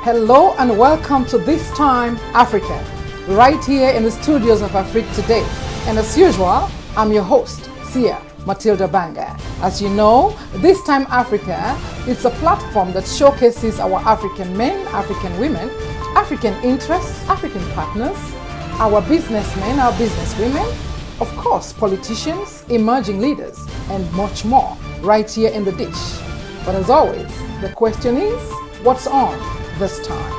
Hello and welcome to This Time Africa, right here in the studios of Afrique Today. And as usual, I'm your host, Sahar Matilda Banga. As you know, This Time Africa is a platform that showcases our African men, African women, African interests, African partners, our businessmen, our businesswomen, of course, politicians, emerging leaders, and much more right here in the dish. But as always, the question is, what's on this time?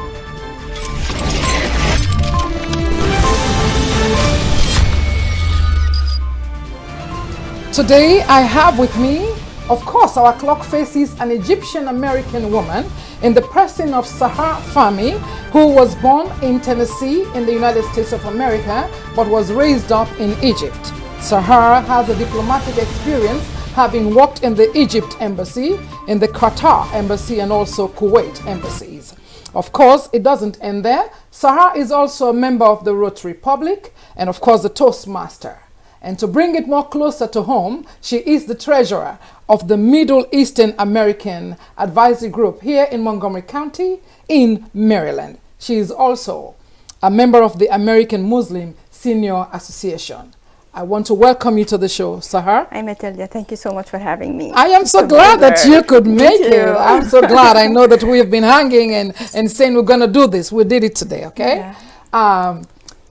Today I have with me, of course, our clock faces an Egyptian-American woman in the person of Sahar Fahmy, who was born in Tennessee in the United States of America, but was raised up in Egypt. Sahar has a diplomatic experience, having worked in the Egypt embassy, in the Qatar embassy, and also Kuwait embassies. Of course, it doesn't end there. Sahar is also a member of the Rotary Public and, of course, the Toastmaster. And to bring it more closer to home, she is the treasurer of the Middle Eastern American Advisory Group here in Montgomery County in Maryland. She is also a member of the American Muslim Senior Association. I want to welcome you to the show, Sahar. Hi, Matilda. Thank you so much for having me. I am so glad that you could make it. I'm so glad. I know that we have been hanging and saying we're going to do this. We did it today, okay? Yeah.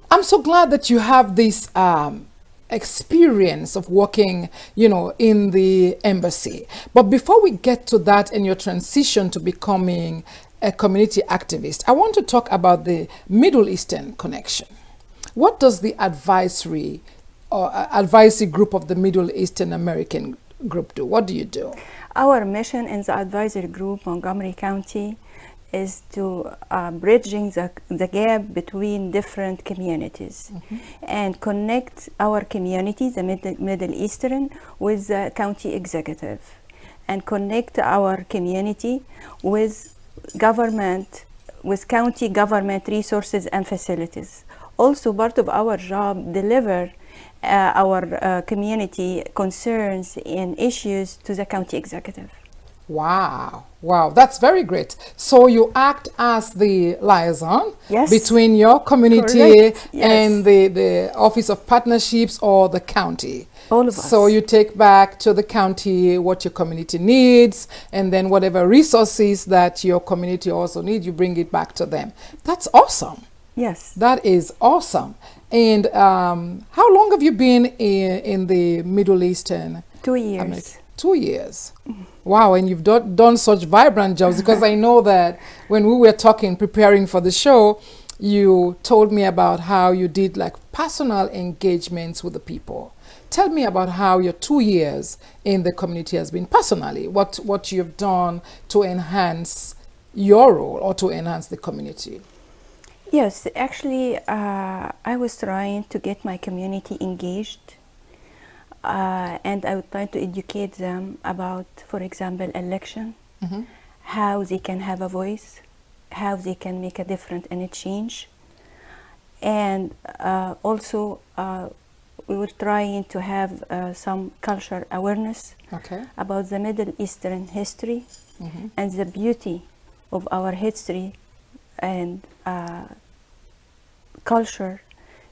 I'm so glad that you have this experience of working, in the embassy. But before we get to that and your transition to becoming a community activist, I want to talk about the Middle Eastern connection. What does the advisory group of the Middle Eastern American group do? What do you do? Our mission in the advisory group, Montgomery County, is to bridging the gap between different communities and connect our community, the Middle Eastern, with the county executive, and connect our community with government, with county government resources and facilities. Also, part of our job, deliver our community concerns and issues to the county executive. Wow, that's very great. So you act as the liaison between your community and the Office of Partnerships or the county. All of us. So you take back to the county what your community needs, and then whatever resources that your community also needs, you bring it back to them. That's awesome. Yes. That is awesome. And how long have you been in the Middle Eastern? 2 years. America? 2 years. Wow, and you've done such vibrant jobs, because I know that when we were preparing for the show, you told me about how you did like personal engagements with the people. Tell me about how your 2 years in the community has been personally, what you've done to enhance your role or to enhance the community. Yes, actually, I was trying to get my community engaged. And I would try to educate them about, for example, election, how they can have a voice, how they can make a difference and a change. And also, we were trying to have some cultural awareness about the Middle Eastern history and the beauty of our history and culture.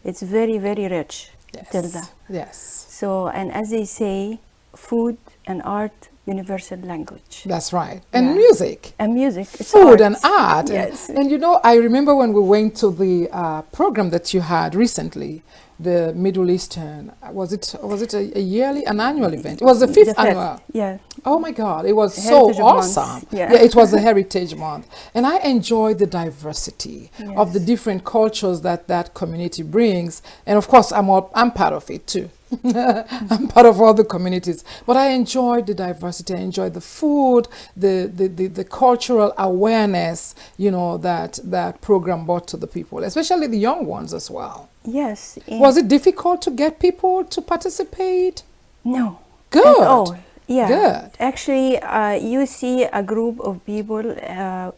It's very, very rich. Tilda. Yes. So, and as they say, food and art, universal language. That's right. And music. And music. Food and art. Yes. And I remember when we went to the program that you had recently, the Middle Eastern, was it an annual event? It was the fifth annual. Yeah. Oh my God, it was so awesome. Yeah. It was a Heritage Month. And I enjoyed the diversity of the different cultures that community brings. And of course, I'm part of it too. I'm part of all the communities. But I enjoyed the diversity. I enjoyed the food, the cultural awareness, that program brought to the people, especially the young ones as well. Yes. Was it difficult to get people to participate? No. Good. At all. Yeah. Good. Actually, you see a group of people,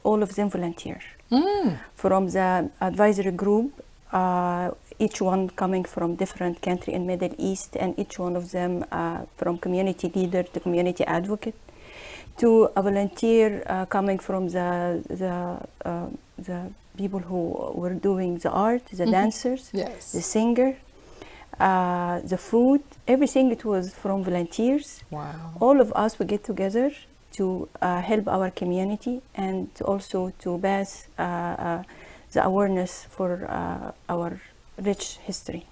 all of them volunteer. From the advisory group, each one coming from different country in Middle East, and each one of them from community leader to community advocate to a volunteer coming from the the people who were doing the art, the dancers, Yes. the singer, the food, everything. It was from volunteers. Wow. All of us, we get together to help our community and also to pass the awareness for our rich history.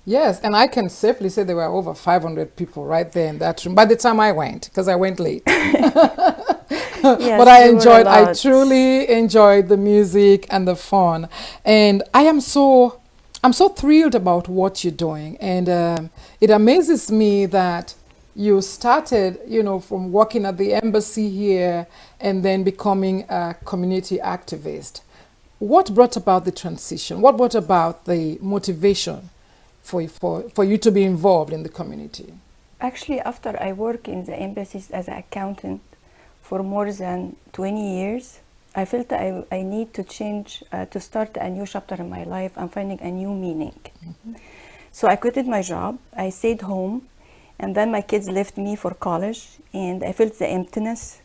Yes, and I can safely say there were over 500 people right there in that room by the time I went, because I went late. Yes, But I there were a enjoyed, I lot. truly enjoyed the music and the fun. And I'm so thrilled about what you're doing. And it amazes me that you started, from working at the embassy here and then becoming a community activist. What brought about the transition? What brought about the motivation for you to be involved in the community? Actually, after I work in the embassies as an accountant for more than 20 years, I felt I need to change, to start a new chapter in my life. I'm finding a new meaning. So I quitted my job, I stayed home, and then my kids left me for college, and I felt the emptiness.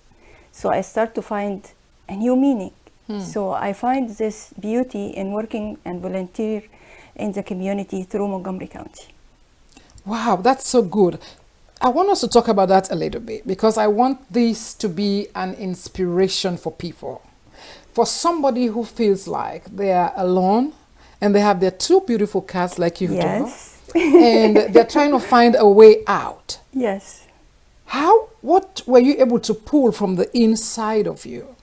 So I start to find a new meaning. So I find this beauty in working and volunteer in the community through Montgomery County. Wow, that's so good. I want us to talk about that a little bit because I want this to be an inspiration for people. For somebody who feels like they are alone and they have their two beautiful cats like you Yes. do, and they're trying to find a way out. Yes. What were you able to pull from the inside of you?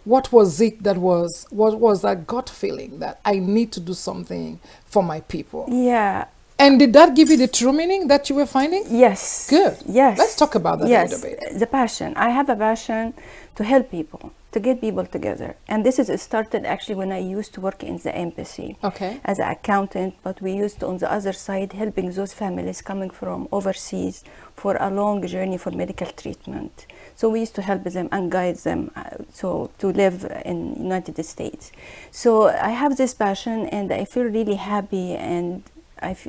What was it what was that gut feeling that I need to do something for my people? Yeah. And did that give you the true meaning that you were finding? Yes. Good. Yes. Let's talk about that yes. a little bit. The passion. I have a passion to help people, to get people together. And this is started actually when I used to work in the embassy as an accountant, but we used to, on the other side, helping those families coming from overseas for a long journey for medical treatment. So we used to help them and guide them to live in United States. So I have this passion and I feel really happy and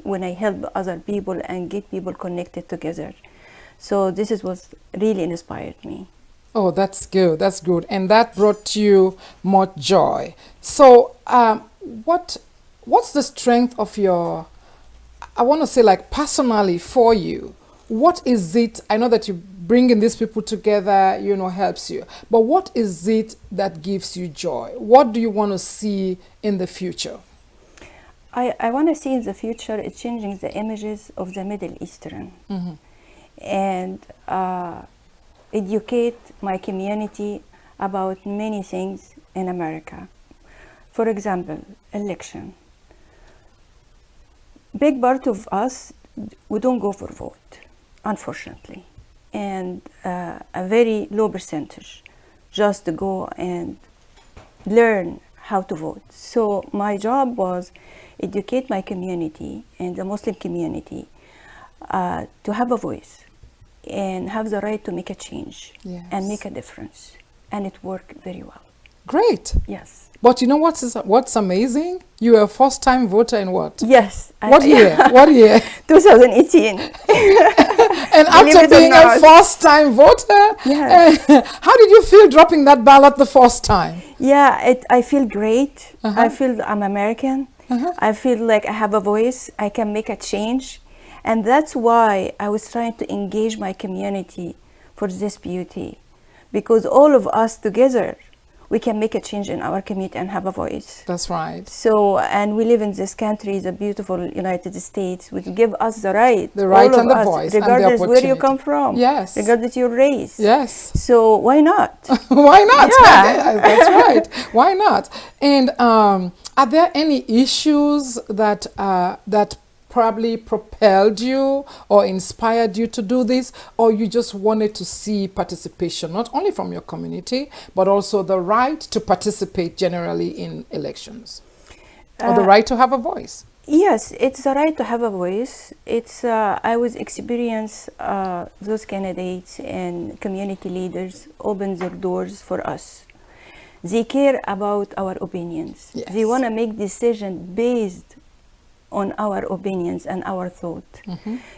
when I help other people and get people connected together. So this is what really inspired me. Oh, that's good. That's good. And that brought you much joy. So what's the strength of your, I want to say like personally for you, what is it, I know that you bringing these people together, helps you, but what is it that gives you joy? What do you want to see in the future? I want to see in the future it changing the images of the Middle Eastern and educate my community about many things in America. For example, election. Big part of us, we don't go for vote, unfortunately. And a very low percentage just to go and learn how to vote. So my job was educate my community and the Muslim community to have a voice and have the right to make a change and make a difference. And it worked very well. Great. Yes. But you know what's amazing? You were a first-time voter in what? Yes. What year? What year? 2018. And after being a first-time voter, how did you feel dropping that ballot the first time? Yeah, I feel great. I feel I'm American. I feel like I have a voice. I can make a change. And that's why I was trying to engage my community for this beauty. Because all of us together, we can make a change in our community and have a voice. That's right. So, and we live in this country, the beautiful United States, which give us the right. The right all and of the us, voice regardless and the where you come from. Yes. Regardless your race. Yes. So why not? Why not? Yeah. That's right. Why not? And are there any issues that probably propelled you or inspired you to do this, or you just wanted to see participation, not only from your community, but also the right to participate generally in elections, or the right to have a voice? Yes, it's the right to have a voice. It's I was experience those candidates and community leaders open their doors for us. They care about our opinions. Yes. They want to make decisions based on our opinions and our thought.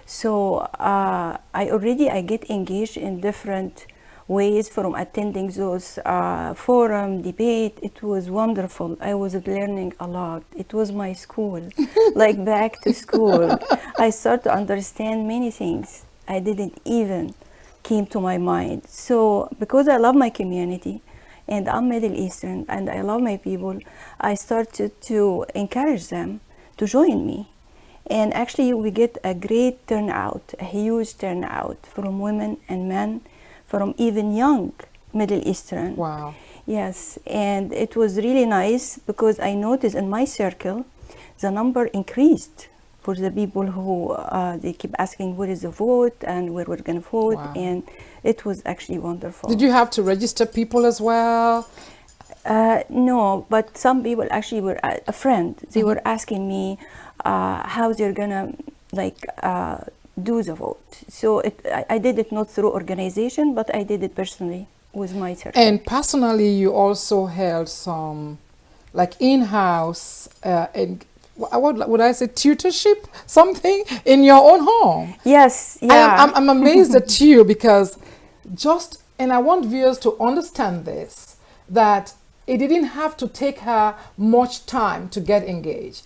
So I get engaged in different ways from attending those forum debate. It was wonderful. I was learning a lot. It was my school, like back to school. I started to understand many things I didn't even came to my mind. So because I love my community and I'm Middle Eastern and I love my people, I started to encourage them to join me. And actually we get a great turnout, a huge turnout from women and men, from even young Middle Eastern. Wow. Yes, and it was really nice because I noticed in my circle, the number increased for the people who they keep asking where is the vote and where we're going to vote. Wow. And it was actually wonderful. Did you have to register people as well? No, but some people actually were, a friend, they were asking me how they're gonna do the vote. So I did it not through organization, but I did it personally with my circle. And personally, you also held some like in-house and what would I say, tutorship, something in your own home. Yes, yeah. I'm amazed at you because and I want viewers to understand this, that it didn't have to take her much time to get engaged.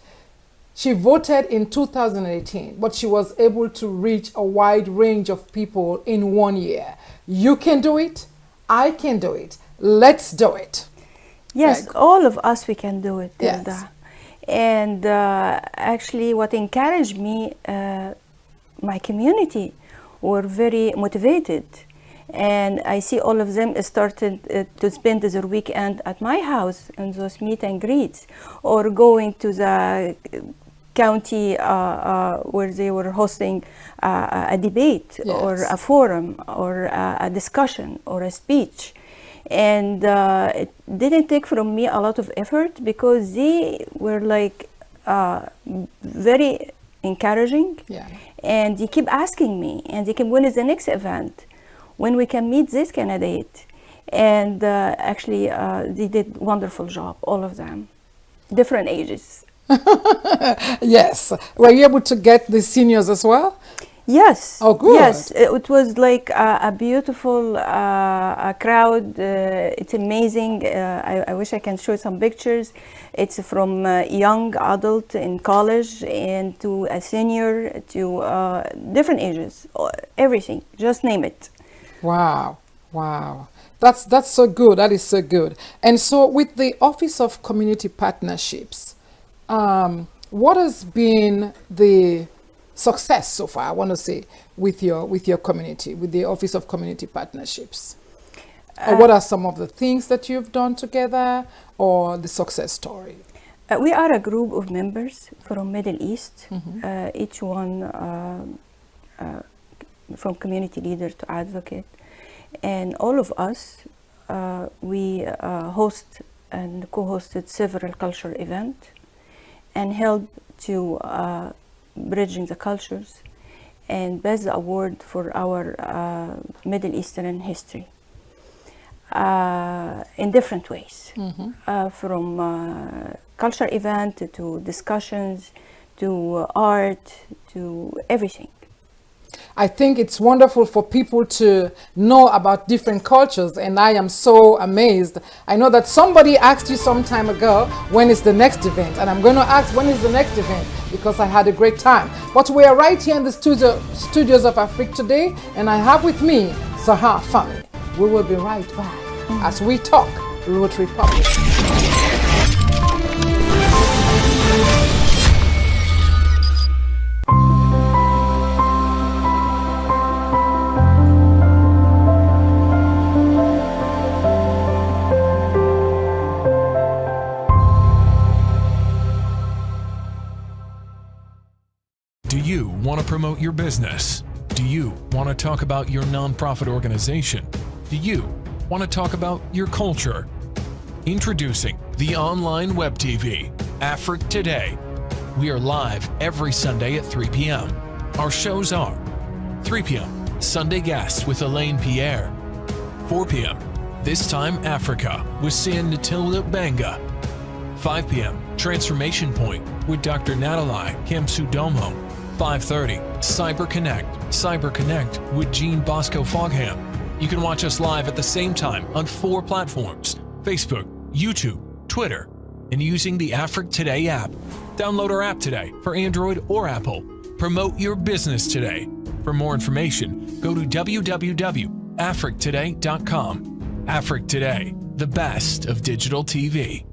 She voted in 2018, but she was able to reach a wide range of people in 1 year. You can do it. I can do it. Let's do it. Yes, Like, all of us, we can do it, Yes. Tilda. And actually what encouraged me, my community were very motivated. And I see all of them started to spend their weekend at my house in those meet and greets, or going to the county where they were hosting a debate, Yes. or a forum, or a discussion, or a speech. And it didn't take from me a lot of effort because they were like very encouraging. Yeah. And they keep asking me, and they keep, when is the next event? When we can meet this candidate? And actually they did wonderful job, all of them, different ages. Yes. Were you able to get the seniors as well? Yes. Oh, good. Yes, it was like a beautiful crowd. It's amazing. I wish I can show some pictures. It's from young adult in college and to a senior to different ages, everything, just name it. Wow. Wow. That's so good. That is so good. And so with the Office of Community Partnerships, what has been the success so far, I want to say, with your community, with the Office of Community Partnerships? Or what are some of the things that you've done together, or the success story? We are a group of members from Middle East, each one from community leader to advocate. And all of us, we host and co-hosted several cultural events and help to bridging the cultures and best award for our Middle Eastern history in different ways, from culture event to discussions to art to everything. I think it's wonderful for people to know about different cultures, and I am so amazed. I know that somebody asked you some time ago, when is the next event? And I'm going to ask, when is the next event? Because I had a great time. But we are right here in the studios of Afrique today, and I have with me Sahar family. We will be right back as we talk Rotary Public. Do you want to promote your business? Do you want to talk about your nonprofit organization? Do you want to talk about your culture? Introducing the online web TV, Afrique Today. We are live every Sunday at 3 p.m. Our shows are 3 p.m. Sunday Guests with Elaine Pierre. 4 p.m. This Time Africa with Sian Natilda Banga. 5 p.m. Transformation Point with Dr. Natalie Kamsudomo. 5:30 Cyber Connect with Jean Bosco Fogham. You can watch us live at the same time on 4 platforms: Facebook, YouTube, Twitter, and using the Africa Today app. Download our app today for Android or Apple. Promote your business today. For more information, go to www.africtoday.com. Africa Today, the best of digital TV.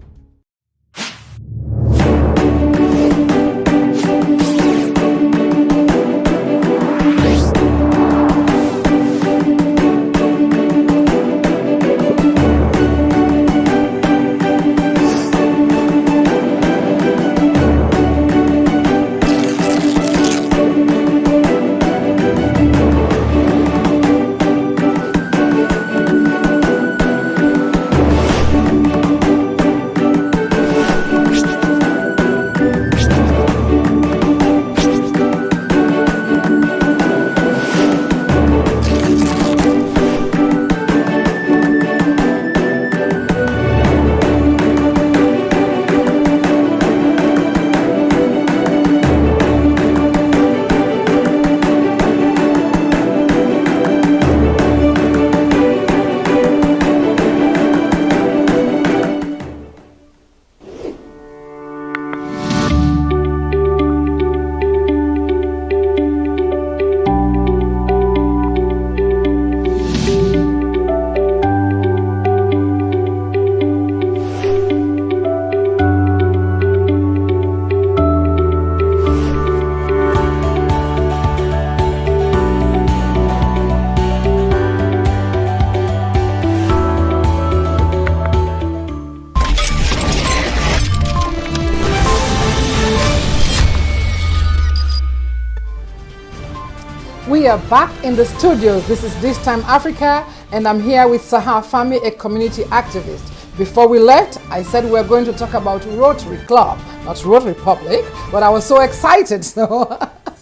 We are back in the studios. This is This Time Africa, and I'm here with Sahar Fami, a community activist. Before we left, I said we were going to talk about Rotary Club, not Rotary Public, but I was so excited, so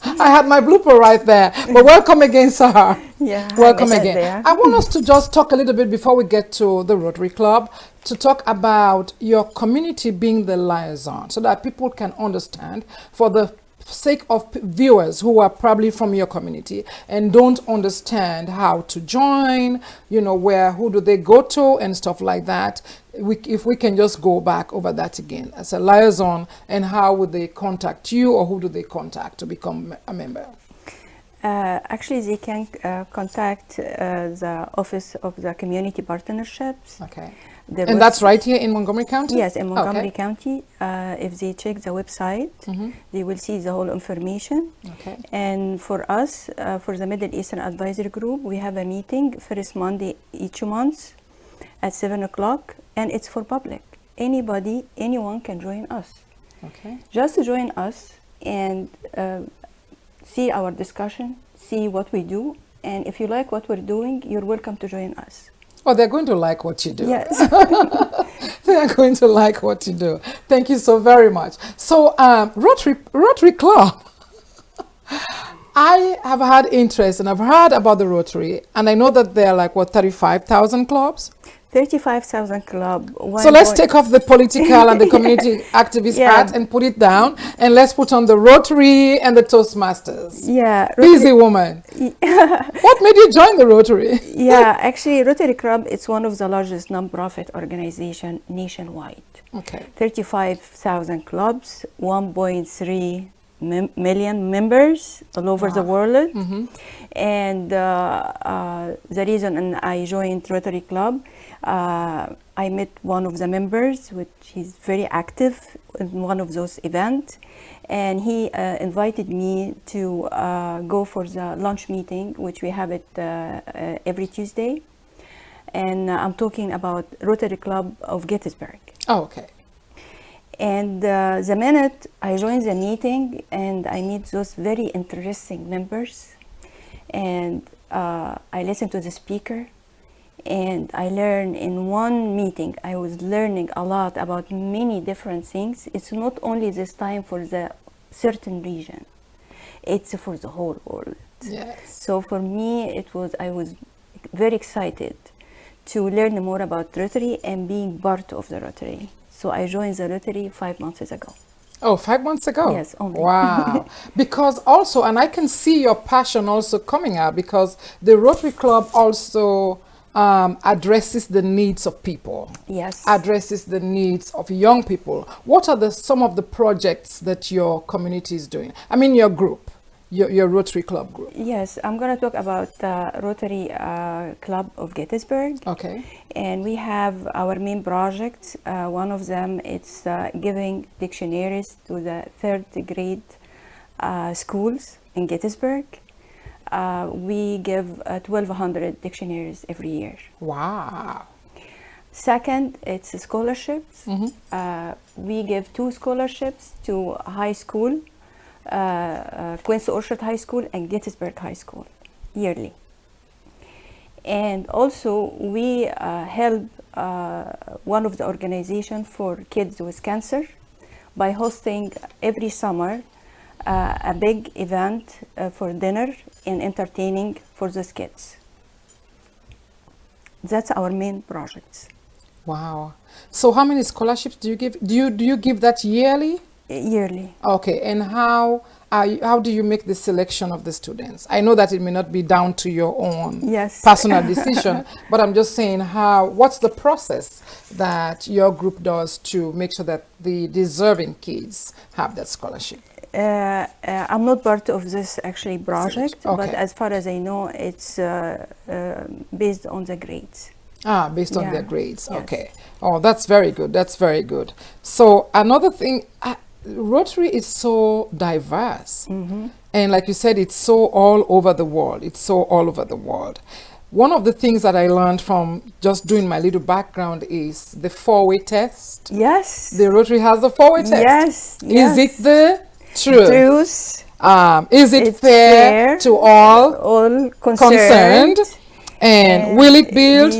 I had my blooper right there. But welcome again, Sahar. Yeah, welcome again. There. I want us to just talk a little bit before we get to the Rotary Club, to talk about your community being the liaison, so that people can understand, for the sake of viewers who are probably from your community and don't understand how to join, who do they go to and stuff like that. If we can just go back over that again as a liaison, and how would they contact you, or who do they contact to become a member? Actually, they can contact the Office of the Community Partnerships. Okay. And that's right here in Montgomery County? Yes, in Montgomery County. If they check the website, they will see the whole information. Okay. And for us, for the Middle Eastern Advisory Group, we have a meeting first Monday each month at 7 o'clock, and it's for public. Anyone can join us. Okay. Just join us and see our discussion, see what we do, and if you like what we're doing, you're welcome to join us. Oh, they're going to like what you do. Yes. They are going to like what you do. Thank you so very much. So, Rotary Club. I have had interest, and I've heard about the Rotary, and I know that there are 35,000 clubs? 35,000 club. So let's take off the political and the community activist hat and put it down, and let's put on the Rotary and the Toastmasters. Yeah. Busy woman. What made you join the Rotary? Yeah, actually, Rotary Club, it's one of the largest non-profit organization nationwide. Okay. 35,000 clubs, 1.3 million members all over the world. And the reason I joined Rotary Club, I met one of the members, which is very active in one of those events, and he invited me to go for the lunch meeting, which we have it every Tuesday. And I'm talking about Rotary Club of Gettysburg. Oh, okay. And the minute I joined the meeting, and I meet those very interesting members, and I listen to the speaker, and I learn in one meeting. I was learning a lot about many different things. It's not only this time for the certain region, it's for the whole world. Yes. So for me, I was very excited to learn more about Rotary and being part of the Rotary. So I joined the Rotary 5 months ago. Oh, 5 months ago? Yes, only. Wow. Because also, and I can see your passion also coming out, because the Rotary Club also addresses the needs of people. Yes. Addresses the needs of young people. What are some of the projects that your community is doing? I mean, your group, your Rotary Club group. Yes, I'm going to talk about Rotary Club of Gettysburg. Okay. And we have our main projects. One of them is giving dictionaries to the third grade schools in Gettysburg. We give 1,200 dictionaries every year. Wow. Second, it's scholarships. We give 2 scholarships to high school, Quincy Orchard High School and Gettysburg High School, yearly. And also we help one of the organizations for kids with cancer by hosting every summer a big event for dinner and entertaining for those kids. That's our main projects. Wow. So how many scholarships do you give? Do you give that yearly? Yearly. Okay. And how do you make the selection of the students? I know that it may not be down to your own personal decision, but I'm just saying what's the process that your group does to make sure that the deserving kids have that scholarship? I'm not part of this actually project, okay. But as far as I know, it's based on the grades. Based on their grades. Yes. Okay. Oh, that's very good. That's very good. So another thing, Rotary is so diverse. And like you said, it's so all over the world. It's so all over the world. One of the things that I learned from just doing my little background is the 4-way test. Yes. The Rotary has the 4-way test. Yes. Is it the truth? Is it it's fair to all concerned? And will it build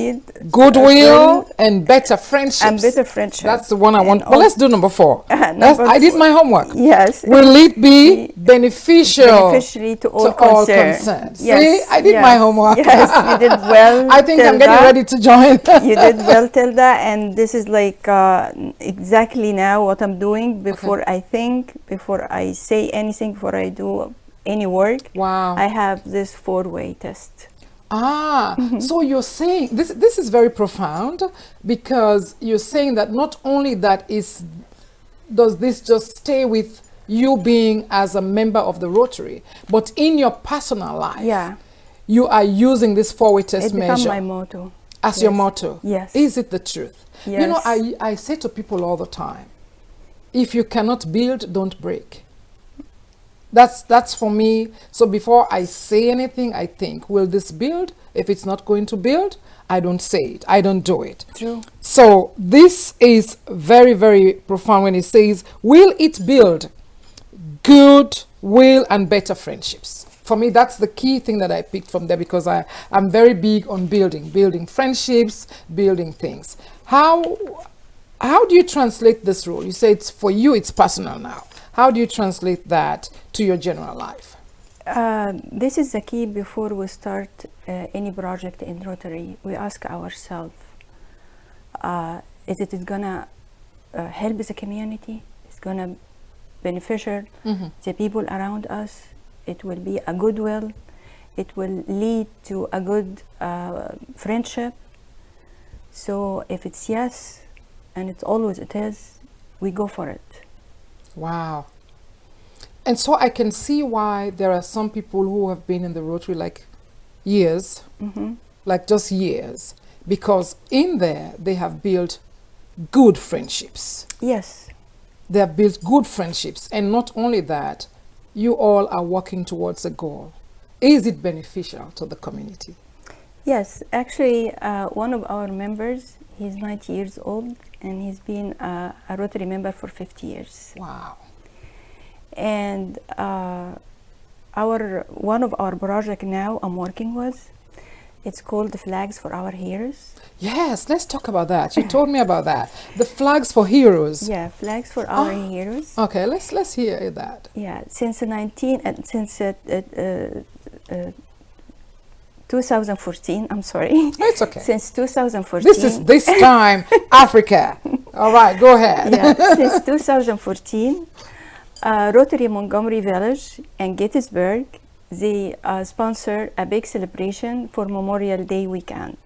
goodwill and better friendships? And better friendships. That's the one I want. Well, let's do number 4. I did my homework. Yes. Will it be beneficial to all concerned? Yes. See, I did my homework. Yes, you did well. I think I'm getting ready to join. You did well, Tilda. And this is like exactly now what I'm doing before I think, before I say anything, before I do any work. Wow. I have this 4-way test. So you're saying this is very profound, because you're saying that not only does this just stay with you being as a member of the Rotary, but in your personal life, you are using this 4-way test measure. It becomes my motto. As your motto. Yes. Is it the truth? Yes. You know, I say to people all the time, if you cannot build, don't break. That's for me. So before I say anything, I think, will this build? If it's not going to build, I don't say it. I don't do it. True. So this is very, very profound when it says, will it build good will and better friendships? For me, that's the key thing that I picked from there, because I'm very big on building friendships, building things. How do you translate this rule? You say it's for you, it's personal now. How do you translate that to your general life? This is the key. Before we start any project in Rotary, we ask ourselves, is it gonna help the community? It's gonna beneficial the people around us? It will be a goodwill. It will lead to a good friendship. So if it's yes, and it's always it is, we go for it. Wow. And so I can see why there are some people who have been in the Rotary like years, like just years, because in there they have built good friendships. Yes. They have built good friendships. And not only that, you all are working towards a goal. Is it beneficial to the community? Yes. Actually, one of our members, he's 90 years old, and he's been a Rotary member for 50 years. Wow. And one of our project now I'm working with, it's called the Flags for Our Heroes. Yes, let's talk about that. You told me about that. The Flags for Heroes. Yeah, Flags for Our Heroes. Okay, let's hear that. Yeah, since 2014, I'm sorry. It's okay. Since 2014. This time, Africa. All right, go ahead. Yeah, since 2014, Rotary Montgomery Village and Gettysburg, they sponsor a big celebration for Memorial Day weekend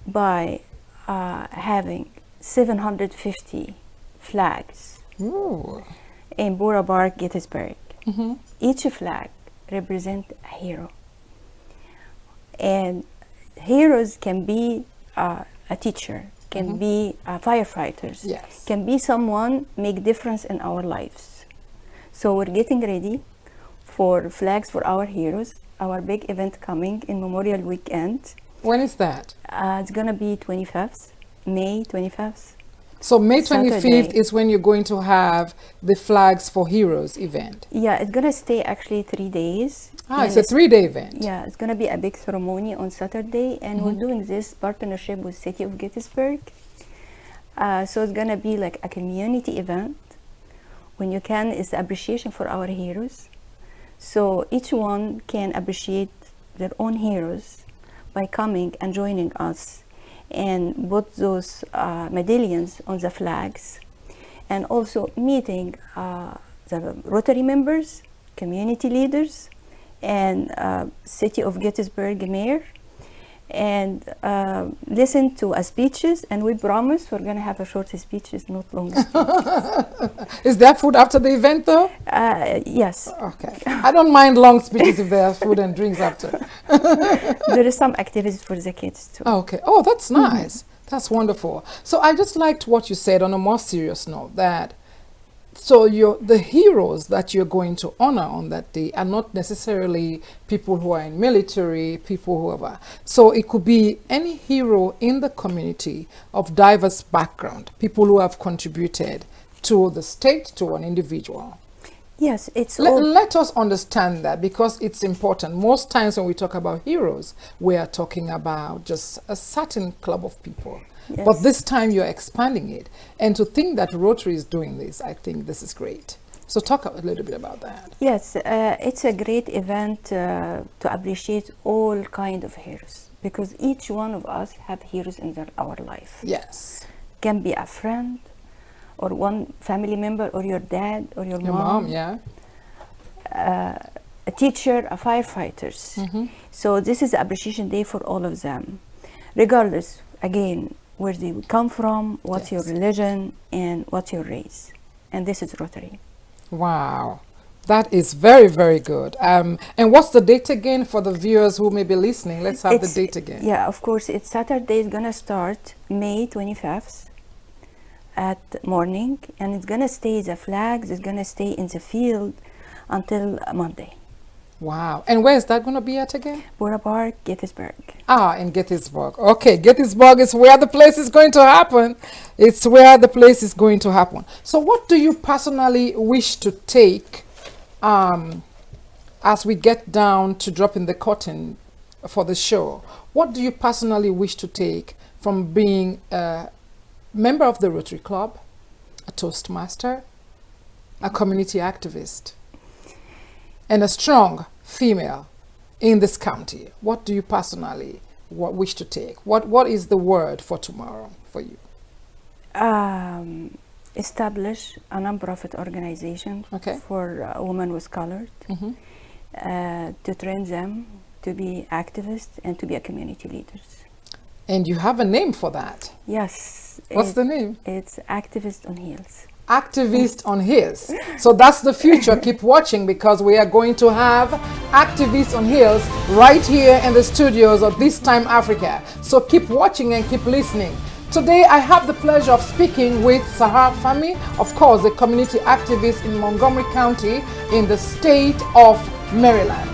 by having 750 flags Ooh. in Bora Park, Gettysburg. Each flag represents a hero. And heroes can be a teacher, can be firefighters, Yes. can be someone make difference in our lives. So we're getting ready for flags for our heroes, our big event coming in Memorial Weekend. When is that? It's gonna be 25th, May 25th. So May 25th Saturday. is when you're going to have the Flags for Heroes event. Yeah, it's gonna stay actually 3 days. Ah, And it's a 3-day event. Yeah, it's gonna be a big ceremony on Saturday, and we're doing this partnership with City of Gettysburg. So it's gonna be like a community event. When you can, it's the appreciation for our heroes. So each one can appreciate their own heroes by coming and joining us and put those medallions on the flags, and also meeting the Rotary members, community leaders, and City of Gettysburg mayor, and listen to speeches. And we promise we're gonna have a short speeches, not long speeches. Is there food after the event though? Yes, Okay. I don't mind long speeches if there's food and drinks after. there is some activities for the kids too. Okay. Oh, that's nice. That's wonderful. So I just liked what you said on a more serious note, that so the heroes that you're going to honor on that day are not necessarily people who are in military, people whoever. So it could be any hero in the community of diverse background, people who have contributed to the state, to an individual. Yes, it's Let us understand that, because it's important. Most times when we talk about heroes, we are talking about just a certain club of people. Yes. But this time you're expanding it. And to think that Rotary is doing this, I think this is great. So talk a little bit about that. Yes, it's a great event to appreciate all kind of heroes, because each one of us have heroes in our life. Yes. Can be a friend, or one family member, or your dad, or your Your mom, yeah. a teacher, a firefighters. So this is appreciation day for all of them, regardless, again, where they come from, what's your Yes. religion, and what's your race. And this is Rotary. Wow. That is very, very good. And what's the date again for the viewers who may be listening? Let's have the date again. Yeah, of course, it's Saturday. It's gonna start May 25th at morning, and it's gonna stay, the flags is gonna stay in the field until Monday. Wow. And where is that going to be at again? Bora Park, Gettysburg. Ah, in Gettysburg. Okay, Gettysburg is where the place is going to happen. It's where the place is going to happen. So what do you personally wish to take as we get down to dropping the curtain for the show? What do you personally wish to take from being a member of the Rotary Club, a Toastmaster, a community activist, and a strong female in this county? What do you personally wish to take? What is the word for tomorrow for you? Establish a non-profit organization Okay. for women with color, to train them to be activists and to be a community leaders. And you have a name for that. Yes. What's the name? It's Activist on Heels. Activist on Heels. So that's the future. Keep watching, because we are going to have Activists on Heels right here in the studios of This Time Africa. So keep watching and keep listening. Today I have the pleasure of speaking with Sahar Fami, of course, a community activist in Montgomery County in the state of Maryland.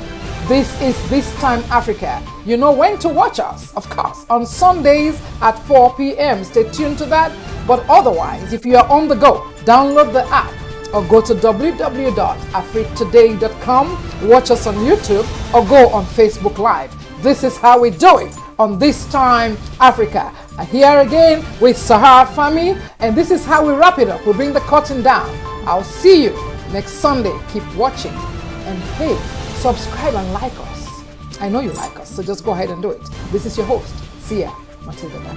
This is This Time Africa. You know when to watch us, of course, on Sundays at 4 p.m. Stay tuned to that. But otherwise, if you are on the go, download the app or go to www.africtoday.com, watch us on YouTube, or go on Facebook Live. This is how we do it on This Time Africa. Here again with Sahar Fami, and this is how we wrap it up. We bring the curtain down. I'll see you next Sunday. Keep watching, and hey, subscribe and like us. I know you like us, so just go ahead and do it. This is your host, Sia Matilda.